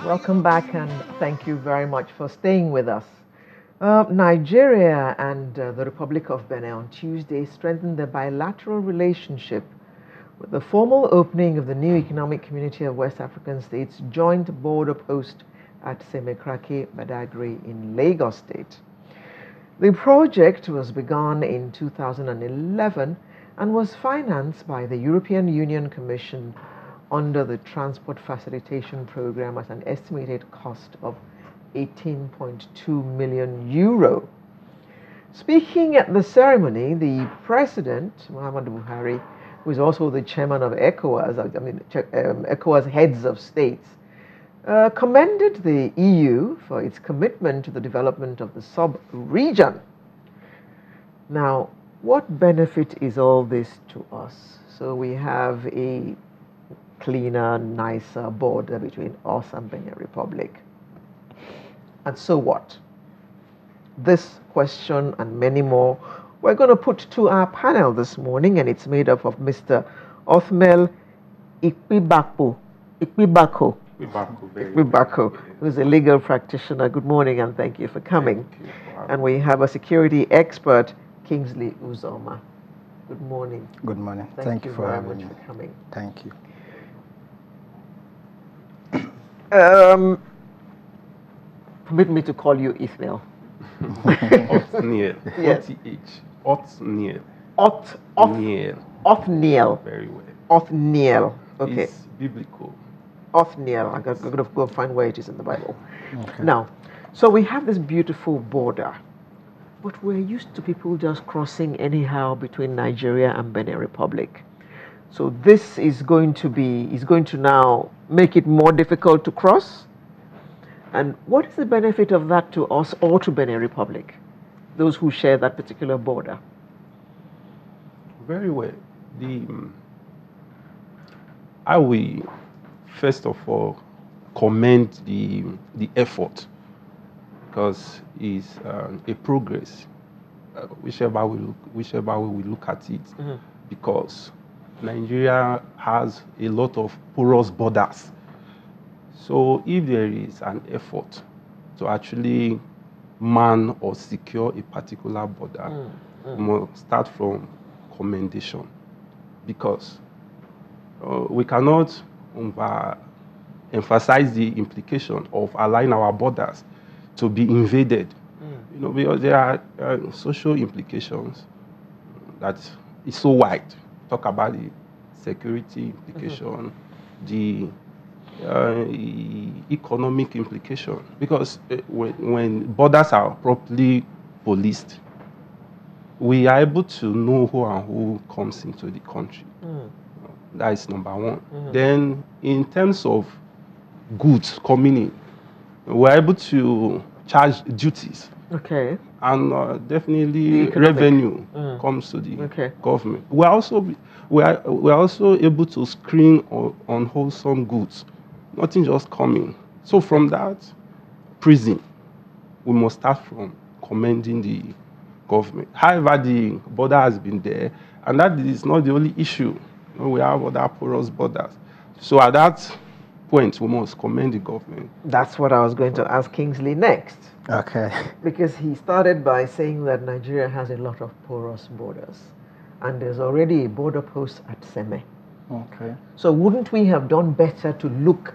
Welcome back and thank you very much for staying with us. Nigeria and the Republic of Benin on Tuesday strengthened their bilateral relationship with the formal opening of the new Economic Community of West African States joint border post at Semekrake, Badagry in Lagos State. The project was begun in 2011 and was financed by the European Union Commission under the Transport Facilitation Program at an estimated cost of 18.2 million euro. Speaking at the ceremony, the President, Muhammadu Buhari, who is also the chairman of ECOWAS, ECOWAS heads of states, commended the EU for its commitment to the development of the sub-region. Now, what benefit is all this to us? So we have a cleaner, nicer border between us and Benin Republic. And so what? This question and many more we're going to put to our panel this morning, and it's made up of Mr. Othmel Ikpibako, who's a legal practitioner. Good morning and thank you for coming. And we have a security expert, Kingsley Uzoma. Good morning. Good morning. Thank you very much for coming. Thank you. Permit me to call you Ithmel. Othniel. Yes. Othniel. Othniel. Very well. Othniel. Okay. It's biblical. Othniel. I'm going to go find where it is in the Bible. Okay. Now, so we have this beautiful border, but we're used to people just crossing anyhow between Nigeria and Benin Republic. So this is going to now make it more difficult to cross. And what is the benefit of that to us or to Benin Republic, those who share that particular border? Very well. I will first of all commend the effort, because it's a progress, whichever way we look at it, because Nigeria has a lot of porous borders. So if there is an effort to actually man or secure a particular border, we must start from commendation, because we cannot emphasize the implication of allowing our borders to be invaded. Because there are social implications that is so wide. Talk about the security implication, the economic implication, because when borders are properly policed, we are able to know who comes into the country. That is number one. Then, in terms of goods coming in, we are able to charge duties. Okay. And definitely revenue comes to the government. We are also able to screen unwholesome goods. Nothing just coming. So from that prism, we must start from commending the government. However, the border has been there, and that is not the only issue. We have other porous borders. So at that point, we must commend the government. That's what I was going to ask Kingsley next. Okay. Because he started by saying that Nigeria has a lot of porous borders, and there's already a border post at Seme. Okay. So wouldn't we have done better to look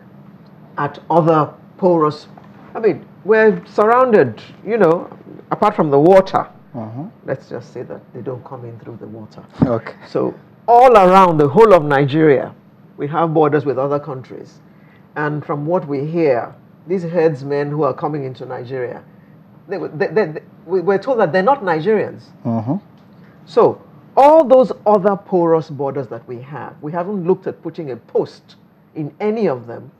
at other porous? I mean, we're surrounded, apart from the water. Let's just say that they don't come in through the water. Okay. So all around the whole of Nigeria, we have borders with other countries. And from what we hear, these headsmen who are coming into Nigeria, we're told that they're not Nigerians. So all those other porous borders that we haven't looked at putting a post in any of them,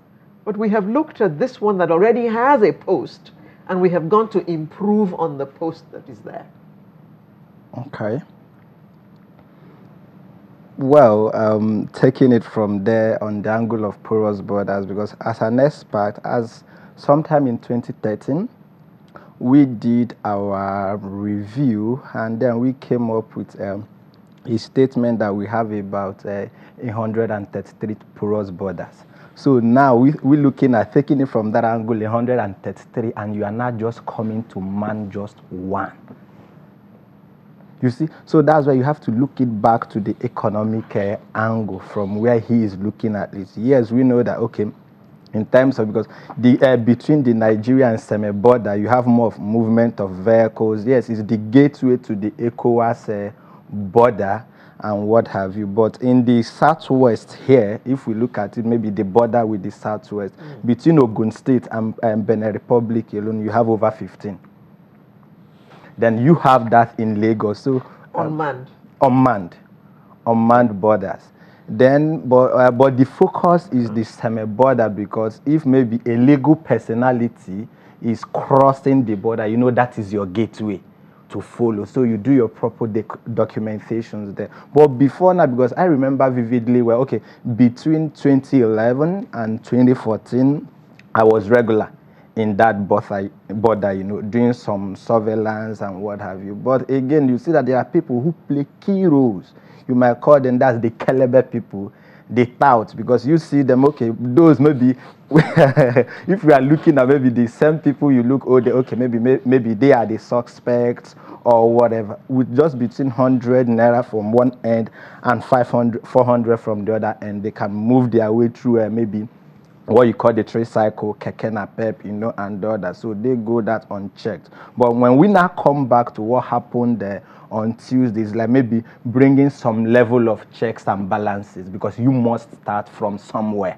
but we have looked at this one that already has a post, and we have gone to improve on the post that is there. Okay. Well, taking it from there on the angle of porous borders, because as an expert, as sometime in 2013, we did our review, and then we came up with a statement that we have about 133 porous borders. So now we're looking at taking it from that angle 133, and you are not just coming to man just one. You see, so that's why you have to look it back to the economic angle from where he is looking at it. Yes, we know that, okay, in terms of, because the between the Nigeria and Seme border, you have more of movement of vehicles. Yes, it's the gateway to the ECOWAS border and what have you. But in the southwest here, if we look at it, maybe the border with the southwest, between Ogun State and Benin Republic alone, you have over 15. Then you have that in Lagos. So unmanned borders. Then, but the focus is the semi-border, because if maybe a legal personality is crossing the border, you know that is your gateway to follow. So you do your proper documentations there. But before now, because I remember vividly, well, okay, between 2011 and 2014, I was regular in that border, you know, doing some surveillance and what have you. But again, you see that there are people who play key roles. You might call them, that's the Kelebe people, the tout, because you see them, okay, those maybe, if we are looking at maybe the same people, you look, oh, okay, maybe they are the suspects or whatever, with just between 100 naira from one end and 400 from the other end, they can move their way through maybe what you call the tricycle, keke napep, you know, and the other. So they go that unchecked. But when we now come back to what happened there on Tuesdays, like maybe bringing some level of checks and balances, because you must start from somewhere.